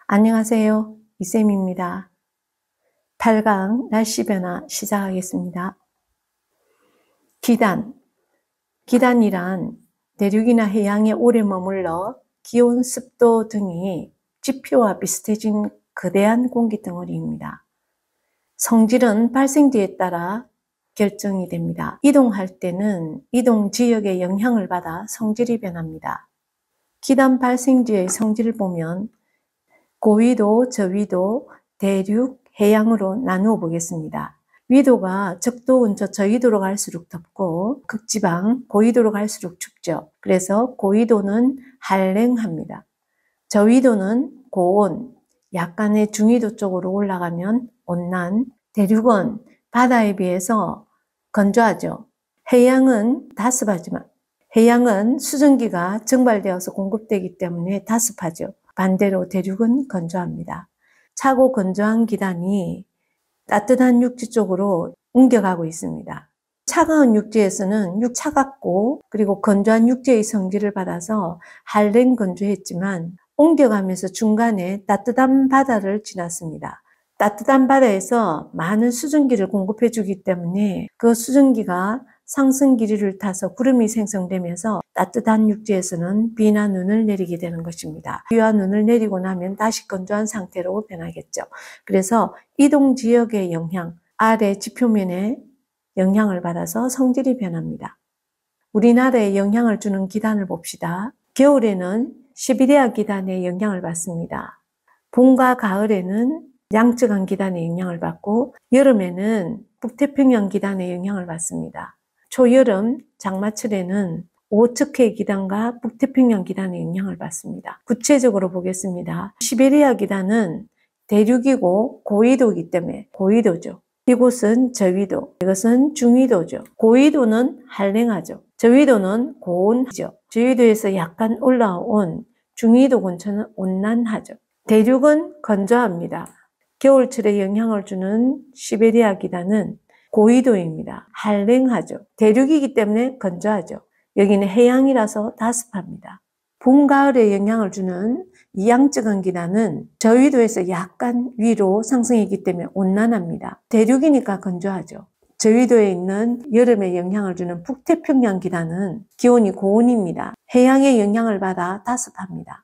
안녕하세요. 이쌤입니다. 8강 날씨 변화 시작하겠습니다. 기단. 기단이란 대륙이나 해양에 오래 머물러 기온, 습도 등이 지표와 비슷해진 거대한 공기 덩어리입니다. 성질은 발생지에 따라 결정이 됩니다. 이동할 때는 이동 지역의 영향을 받아 성질이 변합니다. 기단 발생지의 성질을 보면 고위도, 저위도, 대륙, 해양으로 나누어 보겠습니다. 위도가 적도 근처 저위도로 갈수록 덥고 극지방, 고위도로 갈수록 춥죠. 그래서 고위도는 한랭합니다. 저위도는 고온, 약간의 중위도 쪽으로 올라가면 온난, 대륙은 바다에 비해서 건조하죠. 해양은 다습하지만 해양은 수증기가 증발되어서 공급되기 때문에 다습하죠. 반대로 대륙은 건조합니다. 차고 건조한 기단이 따뜻한 육지 쪽으로 옮겨가고 있습니다. 차가운 육지에서는 차갑고 그리고 건조한 육지의 성질을 받아서 한랭 건조했지만 옮겨가면서 중간에 따뜻한 바다를 지났습니다. 따뜻한 바다에서 많은 수증기를 공급해 주기 때문에 그 수증기가 상승 기류를 타서 구름이 생성되면서 따뜻한 육지에서는 비나 눈을 내리게 되는 것입니다. 비와 눈을 내리고 나면 다시 건조한 상태로 변하겠죠. 그래서 이동 지역의 영향, 아래 지표면에 영향을 받아서 성질이 변합니다. 우리나라에 영향을 주는 기단을 봅시다. 겨울에는 시베리아 기단에 영향을 받습니다. 봄과 가을에는 양쯔강 기단의 영향을 받고 여름에는 북태평양 기단의 영향을 받습니다. 초여름, 장마철에는 오츠케 기단과 북태평양 기단의 영향을 받습니다. 구체적으로 보겠습니다. 시베리아 기단은 대륙이고 고위도이기 때문에 고위도죠. 이곳은 저위도, 이것은 중위도죠. 고위도는 한랭하죠. 저위도는 고온하죠. 저위도에서 약간 올라온 중위도 근처는 온난하죠. 대륙은 건조합니다. 겨울철에 영향을 주는 시베리아 기단은 고위도입니다. 한랭하죠. 대륙이기 때문에 건조하죠. 여기는 해양이라서 다습합니다. 봄, 가을에 영향을 주는 이양쯔강 기단은 저위도에서 약간 위로 상승이기 때문에 온난합니다. 대륙이니까 건조하죠. 저위도에 있는 여름에 영향을 주는 북태평양 기단은 기온이 고온입니다. 해양의 영향을 받아 다습합니다.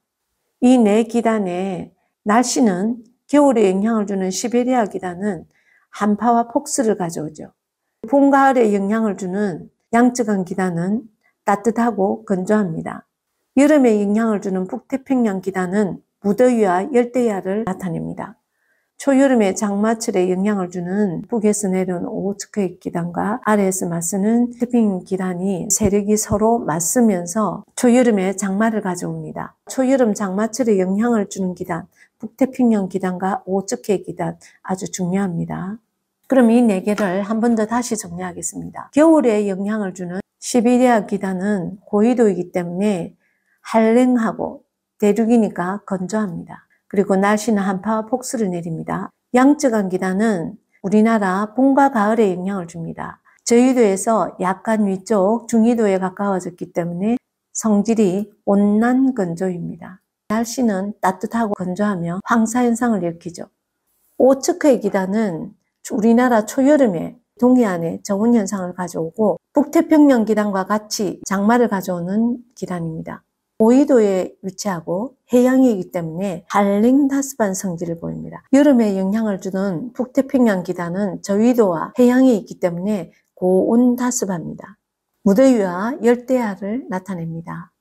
이 네 기단의 날씨는 겨울에 영향을 주는 시베리아 기단은 한파와 폭설을 가져오죠. 봄, 가을에 영향을 주는 양쯔강 기단은 따뜻하고 건조합니다. 여름에 영향을 주는 북태평양 기단은 무더위와 열대야를 나타냅니다. 초여름에 장마철에 영향을 주는 북에서 내려온 오호츠크 기단과 아래에서 맞서는 태평양 기단이 세력이 서로 맞서면서 초여름에 장마를 가져옵니다. 초여름 장마철에 영향을 주는 기단, 북태평양 기단과 오호츠크 기단 아주 중요합니다. 그럼 이 네 개를 한 번 더 다시 정리하겠습니다. 겨울에 영향을 주는 시베리아 기단은 고위도이기 때문에 한랭하고 대륙이니까 건조합니다. 그리고 날씨는 한파와 폭설을 내립니다. 양쯔강 기단은 우리나라 봄과 가을에 영향을 줍니다. 저위도에서 약간 위쪽 중위도에 가까워졌기 때문에 성질이 온난 건조입니다. 날씨는 따뜻하고 건조하며 황사현상을 일으키죠. 오츠크의 기단은 우리나라 초여름에 동해안에 저온현상을 가져오고 북태평양 기단과 같이 장마를 가져오는 기단입니다. 고위도에 위치하고 해양이기 때문에 한랭 다습한 성질을 보입니다. 여름에 영향을 주는 북태평양 기단은 저위도와 해양에 있기 때문에 고온 다습합니다. 무더위와 열대야를 나타냅니다.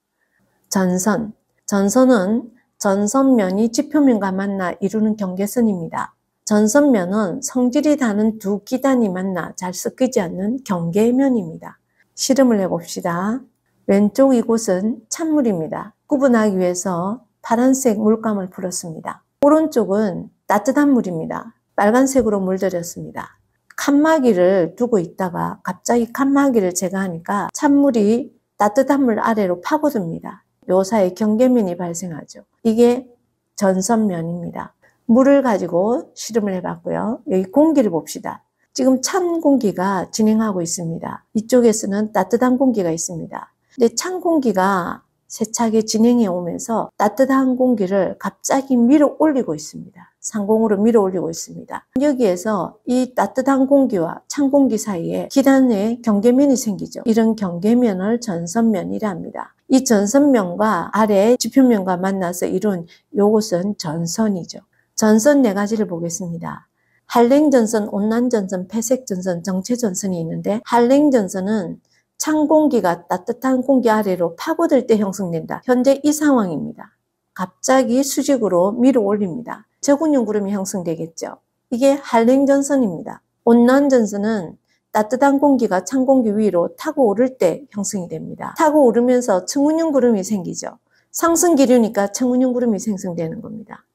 전선. 전선은 전선면이 지표면과 만나 이루는 경계선입니다. 전선면은 성질이 다른 두 기단이 만나 잘 섞이지 않는 경계면입니다. 실험을 해봅시다. 왼쪽 이곳은 찬물입니다. 구분하기 위해서 파란색 물감을 풀었습니다. 오른쪽은 따뜻한 물입니다. 빨간색으로 물들였습니다. 칸막이를 두고 있다가 갑자기 칸막이를 제거하니까 찬물이 따뜻한 물 아래로 파고듭니다. 요 사이에 경계면이 발생하죠. 이게 전선면입니다. 물을 가지고 실험을 해봤고요. 여기 공기를 봅시다. 지금 찬 공기가 진행하고 있습니다. 이쪽에서는 따뜻한 공기가 있습니다. 근데 찬 공기가 세차게 진행해 오면서 따뜻한 공기를 갑자기 밀어 올리고 있습니다. 상공으로 밀어 올리고 있습니다. 여기에서 이 따뜻한 공기와 찬 공기 사이에 기단에 경계면이 생기죠. 이런 경계면을 전선면이라 합니다. 이 전선면과 아래 지표면과 만나서 이룬 요것은 전선이죠. 전선 4가지를 보겠습니다. 한랭전선, 온난전선, 폐색전선, 정체전선이 있는데 한랭전선은 찬 공기가 따뜻한 공기 아래로 파고들 때 형성된다. 현재 이 상황입니다. 갑자기 수직으로 밀어 올립니다. 저근형 구름이 형성되겠죠. 이게 한랭전선입니다. 온난전선은 따뜻한 공기가 찬 공기 위로 타고 오를 때 형성이 됩니다. 타고 오르면서 청운형 구름이 생기죠. 상승 기류니까 청운형 구름이 생성되는 겁니다.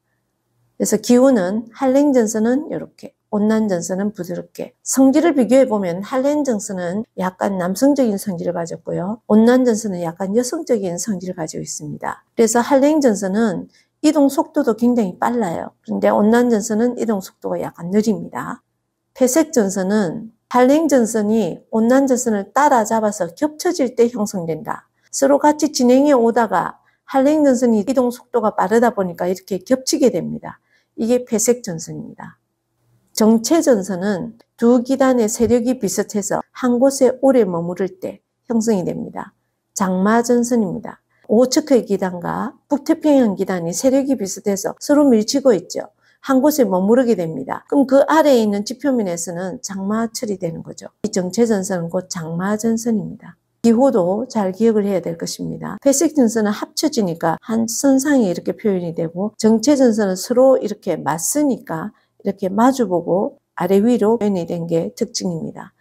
그래서 기후는 한랭전선은 이렇게, 온난전선은 부드럽게. 성질을 비교해보면 한랭전선은 약간 남성적인 성질을 가졌고요. 온난전선은 약간 여성적인 성질을 가지고 있습니다. 그래서 한랭전선은 이동 속도도 굉장히 빨라요. 그런데 온난전선은 이동 속도가 약간 느립니다. 폐색전선은 한랭전선이 온난전선을 따라잡아서 겹쳐질 때 형성된다. 서로 같이 진행해 오다가 한랭전선이 이동 속도가 빠르다 보니까 이렇게 겹치게 됩니다. 이게 폐색전선입니다. 정체전선은 두 기단의 세력이 비슷해서 한 곳에 오래 머무를 때 형성이 됩니다. 장마전선입니다. 오호츠크의 기단과 북태평양 기단이 세력이 비슷해서 서로 밀치고 있죠. 한 곳에 머무르게 됩니다. 그럼 그 아래에 있는 지표면에서는 장마철이 되는 거죠. 이 정체전선은 곧 장마전선입니다. 기호도 잘 기억을 해야 될 것입니다. 폐색전선은 합쳐지니까 한 선상에 이렇게 표현이 되고 정체전선은 서로 이렇게 맞으니까 이렇게 마주보고 아래 위로 표현이 된 게 특징입니다.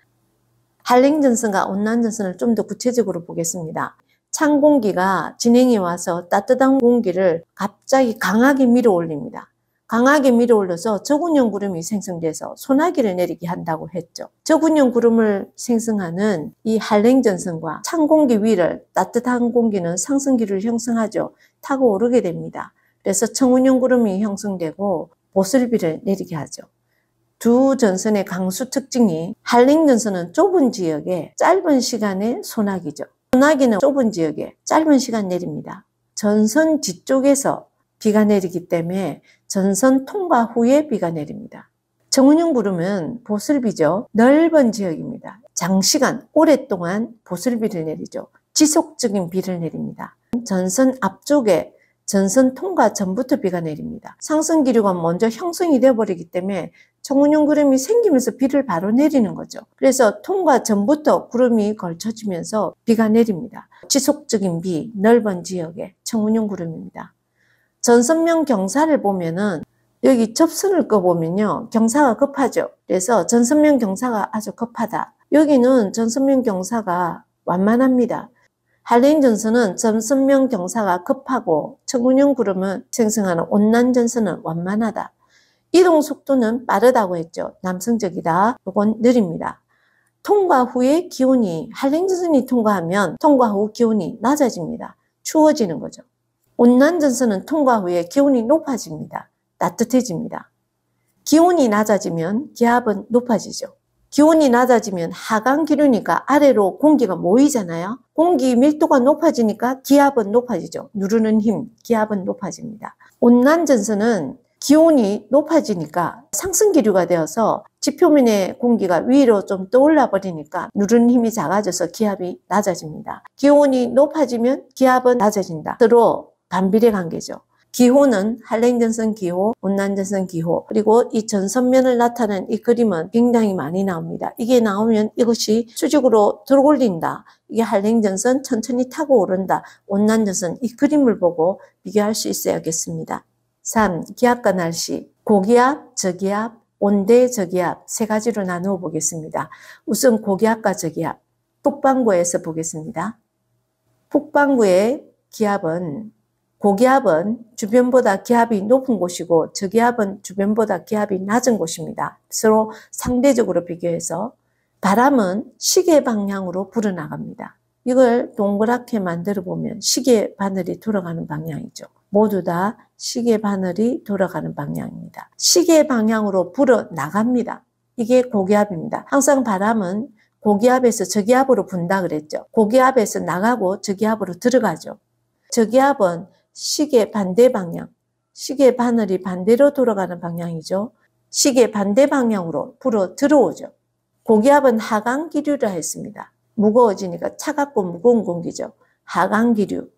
한랭전선과 온난전선을 좀 더 구체적으로 보겠습니다. 찬 공기가 진행해 와서 따뜻한 공기를 갑자기 강하게 밀어 올립니다. 강하게 밀어 올려서 저군형 구름이 생성돼서 소나기를 내리게 한다고 했죠. 저군형 구름을 생성하는 이 한랭전선과 찬 공기 위를 따뜻한 공기는 상승기를 형성하죠. 타고 오르게 됩니다. 그래서 청운형 구름이 형성되고 보슬비를 내리게 하죠. 두 전선의 강수 특징이 한랭전선은 좁은 지역에 짧은 시간에 소나기죠. 소나기는 좁은 지역에 짧은 시간 내립니다. 전선 뒤쪽에서 비가 내리기 때문에 전선 통과 후에 비가 내립니다. 청운형 구름은 보슬비죠. 넓은 지역입니다. 장시간 오랫동안 보슬비를 내리죠. 지속적인 비를 내립니다. 전선 앞쪽에 전선 통과 전부터 비가 내립니다. 상승 기류가 먼저 형성이 되어버리기 때문에 청운형 구름이 생기면서 비를 바로 내리는 거죠. 그래서 통과 전부터 구름이 걸쳐지면서 비가 내립니다. 지속적인 비, 넓은 지역에 청운형 구름입니다. 전선면 경사를 보면은 여기 접선을 꺼보면요. 경사가 급하죠. 그래서 전선면 경사가 아주 급하다. 여기는 전선면 경사가 완만합니다. 한랭전선은 전선면 경사가 급하고 청운형 구름은 생성하는 온난전선은 완만하다. 이동 속도는 빠르다고 했죠. 남성적이다. 이건 느립니다. 통과 후에 기온이 한랭전선이 통과하면 통과 후 기온이 낮아집니다. 추워지는 거죠. 온난전선은 통과 후에 기온이 높아집니다. 따뜻해집니다. 기온이 낮아지면 기압은 높아지죠. 기온이 낮아지면 하강 기류니까 아래로 공기가 모이잖아요. 공기 밀도가 높아지니까 기압은 높아지죠. 누르는 힘, 기압은 높아집니다. 온난전선은 기온이 높아지니까 상승 기류가 되어서 지표면의 공기가 위로 좀 떠올라 버리니까 누르는 힘이 작아져서 기압이 낮아집니다. 기온이 높아지면 기압은 낮아진다. 서로 반비례 관계죠. 기호는 한랭전선 기호, 온난전선 기호, 그리고 이 전선면을 나타낸 이 그림은 굉장히 많이 나옵니다. 이게 나오면 이것이 수직으로 들어올린다. 이게 한랭전선 천천히 타고 오른다. 온난전선 이 그림을 보고 비교할 수 있어야겠습니다. 3. 기압과 날씨. 고기압, 저기압, 온대, 저기압 세 가지로 나누어 보겠습니다. 우선 고기압과 저기압. 북반구에서 보겠습니다. 북반구의 기압은 고기압은 주변보다 기압이 높은 곳이고 저기압은 주변보다 기압이 낮은 곳입니다. 서로 상대적으로 비교해서 바람은 시계 방향으로 불어나갑니다. 이걸 동그랗게 만들어 보면 시계 바늘이 돌아가는 방향이죠. 모두 다 시계 바늘이 돌아가는 방향입니다. 시계 방향으로 불어나갑니다. 이게 고기압입니다. 항상 바람은 고기압에서 저기압으로 분다 그랬죠. 고기압에서 나가고 저기압으로 들어가죠. 저기압은 시계 반대 방향, 시계 바늘이 반대로 돌아가는 방향이죠. 시계 반대 방향으로 불어 들어오죠. 고기압은 하강기류라 했습니다. 무거워지니까 차갑고 무거운 공기죠. 하강기류.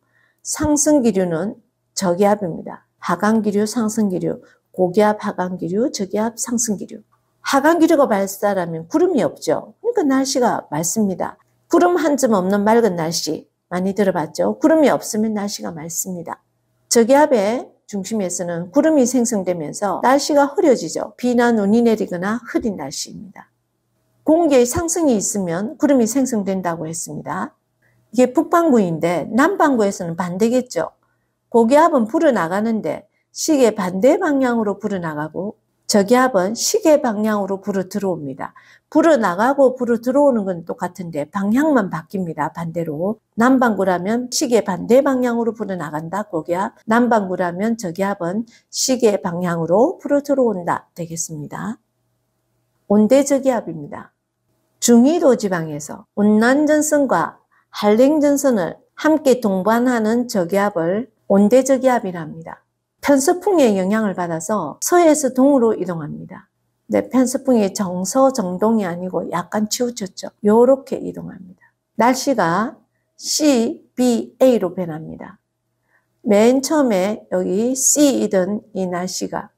상승기류는 저기압입니다. 하강기류, 상승기류. 고기압, 하강기류, 저기압, 상승기류. 하강기류가 발달하면 구름이 없죠. 그러니까 날씨가 맑습니다. 구름 한 점 없는 맑은 날씨 많이 들어봤죠. 구름이 없으면 날씨가 맑습니다. 저기압의 중심에서는 구름이 생성되면서 날씨가 흐려지죠. 비나 눈이 내리거나 흐린 날씨입니다. 공기의 상승이 있으면 구름이 생성된다고 했습니다. 이게 북반구인데 남반구에서는 반대겠죠. 고기압은 불어나가는데 시계 반대 방향으로 불어나가고 저기압은 시계 방향으로 불어 들어옵니다. 불어나가고 불어 들어오는 건 똑같은데 방향만 바뀝니다. 반대로. 남반구라면 시계 반대 방향으로 불어나간다. 고기압. 남반구라면 저기압은 시계 방향으로 불어 들어온다. 되겠습니다. 온대저기압입니다. 중위도 지방에서 온난전선과 한랭전선을 함께 동반하는 저기압을 온대저기압이라 합니다. 편서풍의 영향을 받아서 서에서 동으로 이동합니다. 근데 편서풍이 정서, 정동이 아니고 약간 치우쳤죠. 요렇게 이동합니다. 날씨가 C, B, A로 변합니다. 맨 처음에 여기 C이던 이 날씨가,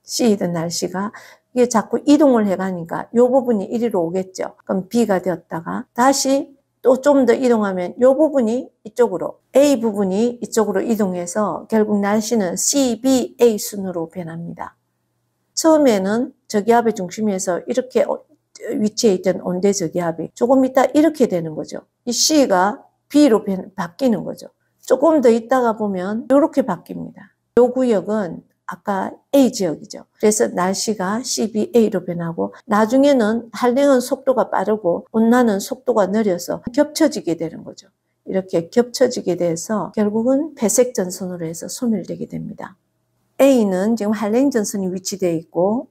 C이던 날씨가 이게 자꾸 이동을 해가니까 요 부분이 이리로 오겠죠. 그럼 B가 되었다가 다시 또 좀 더 이동하면 요 부분이 이쪽으로, A 부분이 이쪽으로 이동해서 결국 날씨는 C, B, A 순으로 변합니다. 처음에는 저기압의 중심에서 이렇게 위치해 있던 온대저기압이 조금 있다 이렇게 되는 거죠. 이 C가 B로 바뀌는 거죠. 조금 더 있다가 보면 이렇게 바뀝니다. 이 구역은 아까 A 지역이죠. 그래서 날씨가 CBA로 변하고 나중에는 한랭은 속도가 빠르고 온난은 속도가 느려서 겹쳐지게 되는 거죠. 이렇게 겹쳐지게 돼서 결국은 회색 전선으로 해서 소멸되게 됩니다. A는 지금 한랭 전선이 위치되어 있고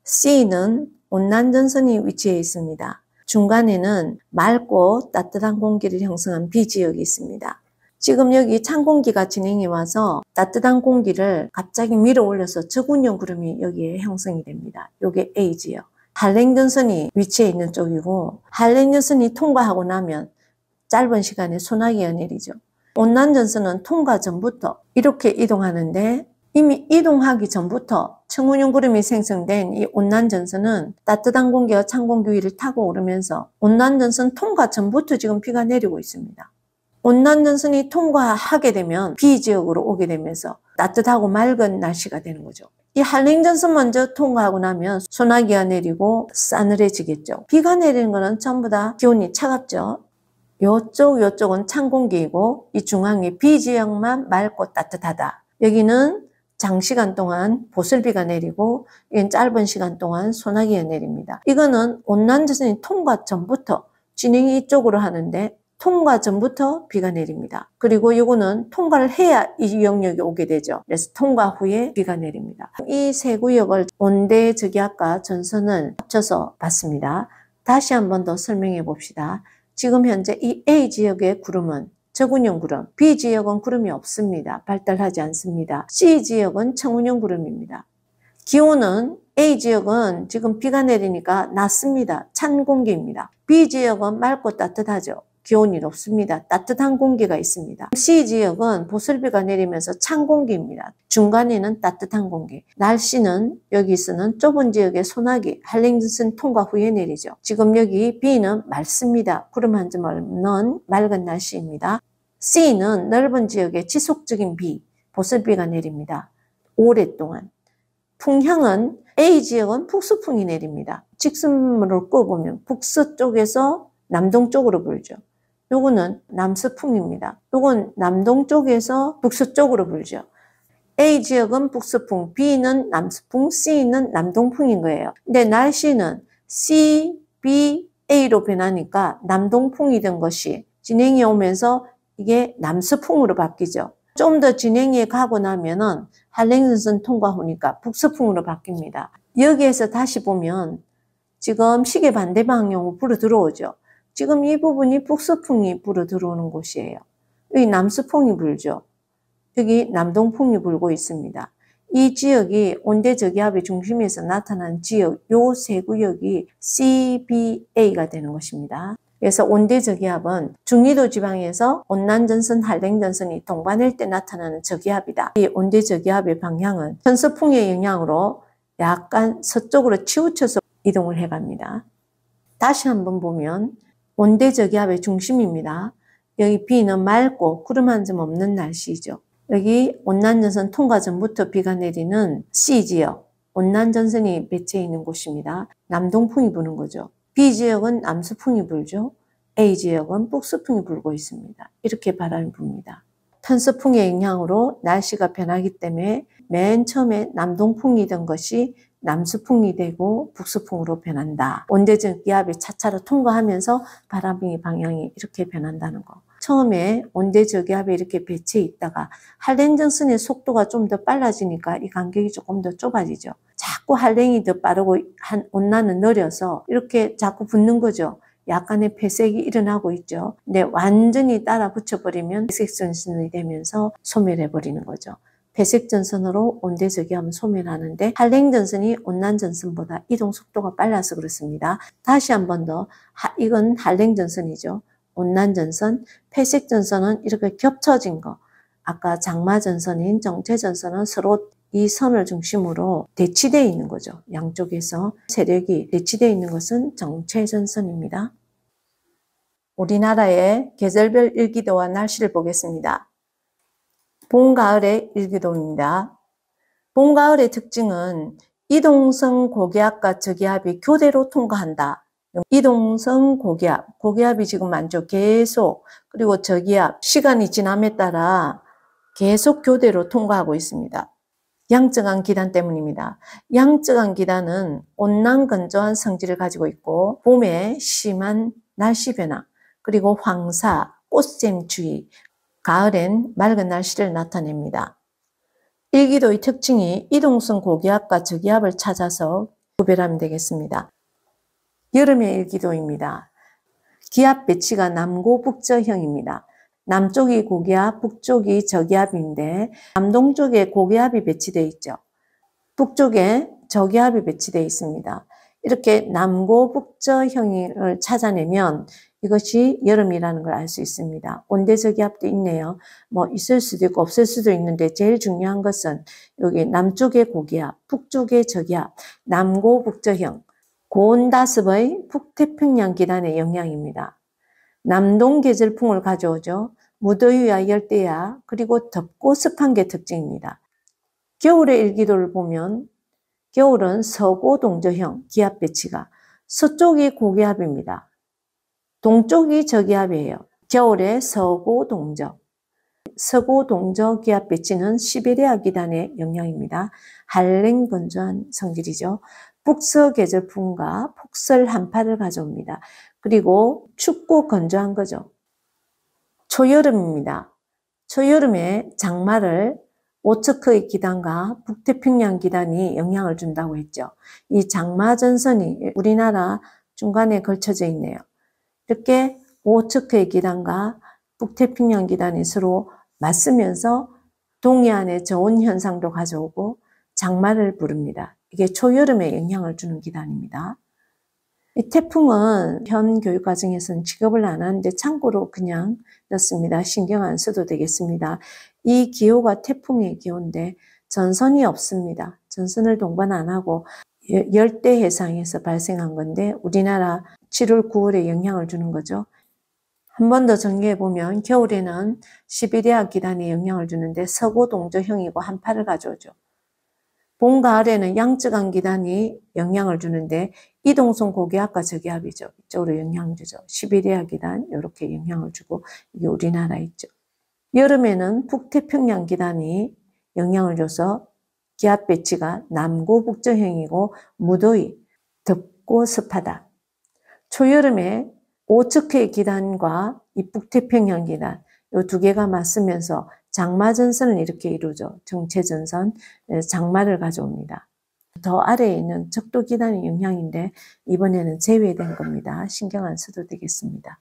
C는 온난 전선이 위치해 있습니다. 중간에는 맑고 따뜻한 공기를 형성한 B 지역이 있습니다. 지금 여기 찬 공기가 진행해 와서 따뜻한 공기를 갑자기 밀어 올려서 저군용 구름이 여기에 형성이 됩니다. 이게 A 지역. 한랭전선이 위치해 있는 쪽이고 한랭전선이 통과하고 나면 짧은 시간에 소나기가 내리죠. 온난전선은 통과 전부터 이렇게 이동하는데 이미 이동하기 전부터 청운용 구름이 생성된 이 온난전선은 따뜻한 공기와 찬 공기 위를 타고 오르면서 온난전선 통과 전부터 지금 비가 내리고 있습니다. 온난전선이 통과하게 되면 B 지역으로 오게 되면서 따뜻하고 맑은 날씨가 되는 거죠. 이 한랭전선 먼저 통과하고 나면 소나기가 내리고 싸늘해지겠죠. 비가 내리는 거는 전부 다 기온이 차갑죠. 요쪽은 찬 공기이고 이 중앙에 B 지역만 맑고 따뜻하다. 여기는 장시간 동안 보슬비가 내리고 이건 짧은 시간 동안 소나기가 내립니다. 이거는 온난전선이 통과 전부터 진행이 이쪽으로 하는데 통과 전부터 비가 내립니다. 그리고 이거는 통과를 해야 이 영역에 오게 되죠. 그래서 통과 후에 비가 내립니다. 이 세 구역을 온대저기압과 전선을 합쳐서 봤습니다. 다시 한 번 더 설명해 봅시다. 지금 현재 이 A 지역의 구름은 저군용 구름, B 지역은 구름이 없습니다. 발달하지 않습니다. C 지역은 청운용 구름입니다. 기온은 A 지역은 지금 비가 내리니까 낮습니다. 찬 공기입니다. B 지역은 맑고 따뜻하죠. 기온이 높습니다. 따뜻한 공기가 있습니다. C 지역은 보슬비가 내리면서 찬 공기입니다. 중간에는 따뜻한 공기. 날씨는 여기서는 좁은 지역의 소나기, 한랭전선 통과 후에 내리죠. 지금 여기 B는 맑습니다. 구름 한 점 없는 맑은 날씨입니다. C는 넓은 지역의 지속적인 비, 보슬비가 내립니다. 오랫동안. 풍향은 A 지역은 북서풍이 내립니다. 직선으로 끄보면 북서쪽에서 남동쪽으로 불죠. 요거는 남서풍입니다. 요건 남동쪽에서 북서쪽으로 불죠. A 지역은 북서풍, B는 남서풍, C는 남동풍인 거예요. 근데 날씨는 C, B, A로 변하니까 남동풍이 된 것이 진행이 오면서 이게 남서풍으로 바뀌죠. 좀 더 진행해 가고 나면은 한랭전선 통과 후니까 북서풍으로 바뀝니다. 여기에서 다시 보면 지금 시계 반대 방향으로 불어 들어오죠. 지금 이 부분이 북서풍이 불어 들어오는 곳이에요. 여기 남서풍이 불죠. 여기 남동풍이 불고 있습니다. 이 지역이 온대저기압의 중심에서 나타난 지역, 요 세 구역이 CBA가 되는 것입니다. 그래서 온대저기압은 중위도 지방에서 온난전선, 한랭전선이 동반할 때 나타나는 저기압이다. 이 온대저기압의 방향은 편서풍의 영향으로 약간 서쪽으로 치우쳐서 이동을 해갑니다. 다시 한번 보면 온대저기압의 중심입니다. 여기 B는 맑고 구름 한 점 없는 날씨죠. 여기 온난전선 통과 전부터 비가 내리는 C지역, 온난전선이 배치해 있는 곳입니다. 남동풍이 부는 거죠. B지역은 남서풍이 불죠. A지역은 북서풍이 불고 있습니다. 이렇게 바람이 붑니다. 편서풍의 영향으로 날씨가 변하기 때문에 맨 처음에 남동풍이던 것이 남서풍이 되고 북서풍으로 변한다. 온대저기압이 차차로 통과하면서 바람의 방향이 이렇게 변한다는 거. 처음에 온대저기압이 이렇게 배치해 있다가 한랭전선의 속도가 좀 더 빨라지니까 이 간격이 조금 더 좁아지죠. 자꾸 한랭이 더 빠르고 온난은 느려서 이렇게 자꾸 붙는 거죠. 약간의 폐색이 일어나고 있죠. 근데 완전히 따라 붙여버리면 회색전선이 되면서 소멸해버리는 거죠. 회색전선으로 온대저기압은 소멸하는데 한랭전선이 온난전선보다 이동 속도가 빨라서 그렇습니다. 다시 한 번 더, 이건 한랭전선이죠. 온난전선, 회색전선은 이렇게 겹쳐진 거. 아까 장마전선인 정체전선은 서로 이 선을 중심으로 대치되어 있는 거죠. 양쪽에서 세력이 대치되어 있는 것은 정체전선입니다. 우리나라의 계절별 일기도와 날씨를 보겠습니다. 봄, 가을의 일기도입니다. 봄, 가을의 특징은 이동성 고기압과 저기압이 교대로 통과한다. 이동성 고기압, 고기압이 지금 많죠. 계속, 그리고 저기압, 시간이 지남에 따라 계속 교대로 통과하고 있습니다. 양적한 기단 때문입니다. 양적한 기단은 온난 건조한 성질을 가지고 있고 봄에 심한 날씨 변화, 그리고 황사, 꽃샘추위, 가을엔 맑은 날씨를 나타냅니다. 일기도의 특징이 이동성 고기압과 저기압을 찾아서 구별하면 되겠습니다. 여름의 일기도입니다. 기압 배치가 남고북저형입니다. 남쪽이 고기압, 북쪽이 저기압인데 남동쪽에 고기압이 배치되어 있죠. 북쪽에 저기압이 배치되어 있습니다. 이렇게 남고북저형을 찾아내면 이것이 여름이라는 걸 알 수 있습니다. 온대저기압도 있네요. 뭐 있을 수도 있고 없을 수도 있는데 제일 중요한 것은 여기 남쪽의 고기압, 북쪽의 저기압, 남고북저형, 고온다습의 북태평양 기단의 영향입니다. 남동 계절풍을 가져오죠. 무더위와 열대야, 그리고 덥고 습한 게 특징입니다. 겨울의 일기도를 보면 겨울은 서고동저형 기압 배치가 서쪽이 고기압입니다. 동쪽이 저기압이에요. 겨울에 서고동저. 서고동저 기압 배치는 시베리아 기단의 영향입니다. 한랭 건조한 성질이죠. 북서 계절풍과 폭설 한파를 가져옵니다. 그리고 춥고 건조한 거죠. 초여름입니다. 초여름에 장마를 오츠크의 기단과 북태평양 기단이 영향을 준다고 했죠. 이 장마전선이 우리나라 중간에 걸쳐져 있네요. 이렇게 오츠크의 기단과 북태평양 기단이 서로 맞으면서 동해안의 저온 현상도 가져오고 장마를 부릅니다. 이게 초여름에 영향을 주는 기단입니다. 이 태풍은 현 교육과정에서는 취급을 안 하는데 참고로 그냥 넣습니다. 신경 안 써도 되겠습니다. 이 기호가 태풍의 기호인데 전선이 없습니다. 전선을 동반 안 하고 열대 해상에서 발생한 건데 우리나라 7월, 9월에 영향을 주는 거죠. 한 번 더 정리해 보면 겨울에는 시베리아 기단이 영향을 주는데 서고동저형이고 한파를 가져오죠. 봄, 가을에는 양적한 기단이 영향을 주는데 이동성 고기압과 저기압이죠. 이쪽으로 영향을 주죠. 시베리아 기단 이렇게 영향을 주고 이게 우리나라에 있죠. 여름에는 북태평양 기단이 영향을 줘서 기압 배치가 남고 북저형이고 무더위, 덥고 습하다. 초여름에 오츠크의 기단과 이 북태평양 기단 이 두 개가 맞으면서 장마전선을 이렇게 이루죠. 정체전선, 장마를 가져옵니다. 더 아래에 있는 적도기단의 영향인데 이번에는 제외된 겁니다. 신경 안 써도 되겠습니다.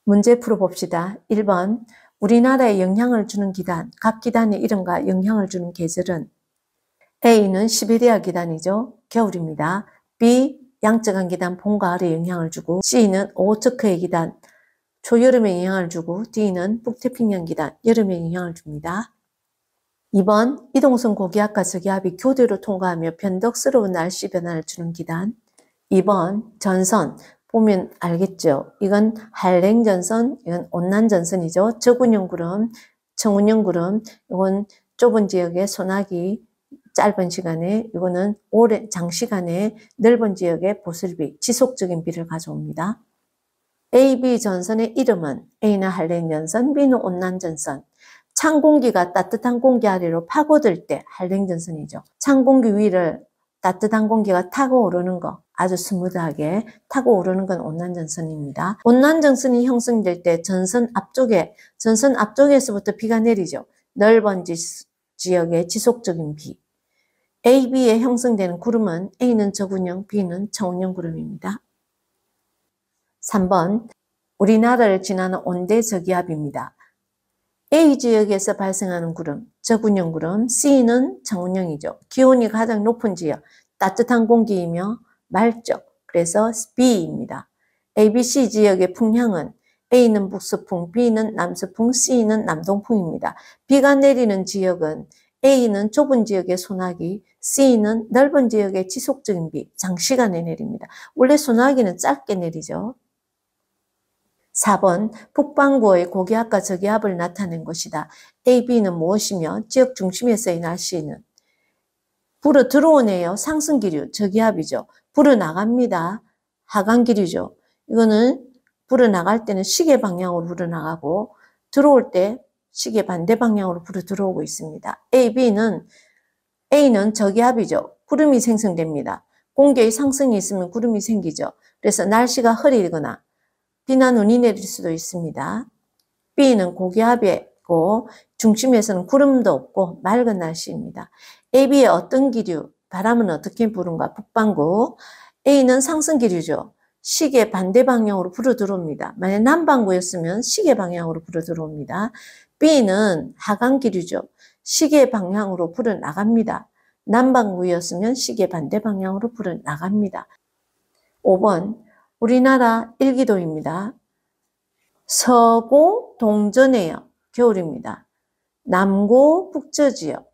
문제 풀어봅시다. 1번 우리나라에 영향을 주는 기단, 각 기단의 이름과 영향을 주는 계절은 A는 시베리아 기단이죠. 겨울입니다. B, 양적한 기단 봄, 가을에 영향을 주고 C는 오호츠크의 기단, 초여름에 영향을 주고 D는 북태평양 기단, 여름에 영향을 줍니다. 2번, 이동성 고기압과 저기압이 교대로 통과하며 변덕스러운 날씨 변화를 주는 기단. 2번, 전선. 보면 알겠죠? 이건 한랭전선, 이건 온난전선이죠. 저군형 구름, 청운형 구름, 이건 좁은 지역의 소나기, 짧은 시간에, 이거는 오랜 장시간에 넓은 지역의 보슬비, 지속적인 비를 가져옵니다. A, B 전선의 이름은 A는 한랭전선, B는 온난전선. 찬 공기가 따뜻한 공기 아래로 파고들 때 한랭전선이죠. 찬 공기 위를 따뜻한 공기가 타고 오르는 거, 아주 스무드하게 타고 오르는 건 온난전선입니다. 온난전선이 형성될 때 전선 앞쪽에서부터 비가 내리죠. 넓은 지역의 지속적인 비. A, B에 형성되는 구름은 A는 저군형, B는 청운형 구름입니다. 3번, 우리나라를 지나는 온대 저기압입니다. A 지역에서 발생하는 구름, 저군형 구름, C는 청운형이죠. 기온이 가장 높은 지역, 따뜻한 공기이며 맑죠. 그래서 B입니다. ABC 지역의 풍향은 A는 북서풍, B는 남서풍, C는 남동풍입니다. 비가 내리는 지역은 A는 좁은 지역의 소나기, C는 넓은 지역의 지속적인 비, 장시간에 내립니다. 원래 소나기는 짧게 내리죠. 4번, 북반구의 고기압과 저기압을 나타낸 것이다. A, B는 무엇이며 지역 중심에서의 날씨는 불어 들어오네요. 상승기류, 저기압이죠. 불어 나갑니다. 하강기류죠. 이거는 불어 나갈 때는 시계 방향으로 불어 나가고 들어올 때 시계 반대 방향으로 불어 들어오고 있습니다. A, B는 A는 저기압이죠. 구름이 생성됩니다. 공기의 상승이 있으면 구름이 생기죠. 그래서 날씨가 흐리거나 비나 눈이 내릴 수도 있습니다. B는 고기압이고 중심에서는 구름도 없고 맑은 날씨입니다. A, B의 어떤 기류, 바람은 어떻게 부는가? 북반구. A는 상승기류죠. 시계 반대 방향으로 불어 들어옵니다. 만약 남반구였으면 시계 방향으로 불어 들어옵니다. B는 하강기류죠. 시계 방향으로 불어 나갑니다. 남반구였으면 시계 반대 방향으로 불어 나갑니다. 5번, 우리나라 일기도입니다. 서고 동전해요. 겨울입니다. 남고 북저지역.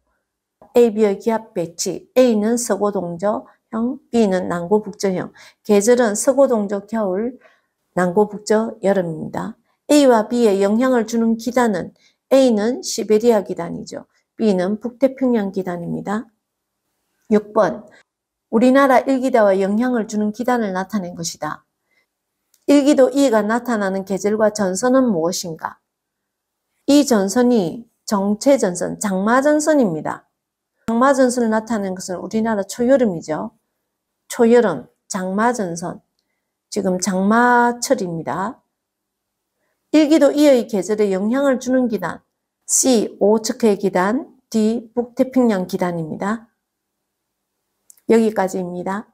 A, B의 기압 배치. A는 서고 동저형, B는 남고 북저형. 계절은 서고 동저 겨울, 남고 북저 여름입니다. A와 B에 영향을 주는 기단은 A는 시베리아 기단이죠. B는 북태평양 기단입니다. 6번, 우리나라 일기도와 영향을 주는 기단을 나타낸 것이다. 일기도 E가 나타나는 계절과 전선은 무엇인가? 이 전선이 정체전선, 장마전선입니다. 장마전선을 나타내는 것은 우리나라 초여름이죠. 초여름, 장마전선. 지금 장마철입니다. 일기도 E의 계절에 영향을 주는 기단, C, 오호츠크의 기단, D, 북태평양 기단입니다. 여기까지입니다.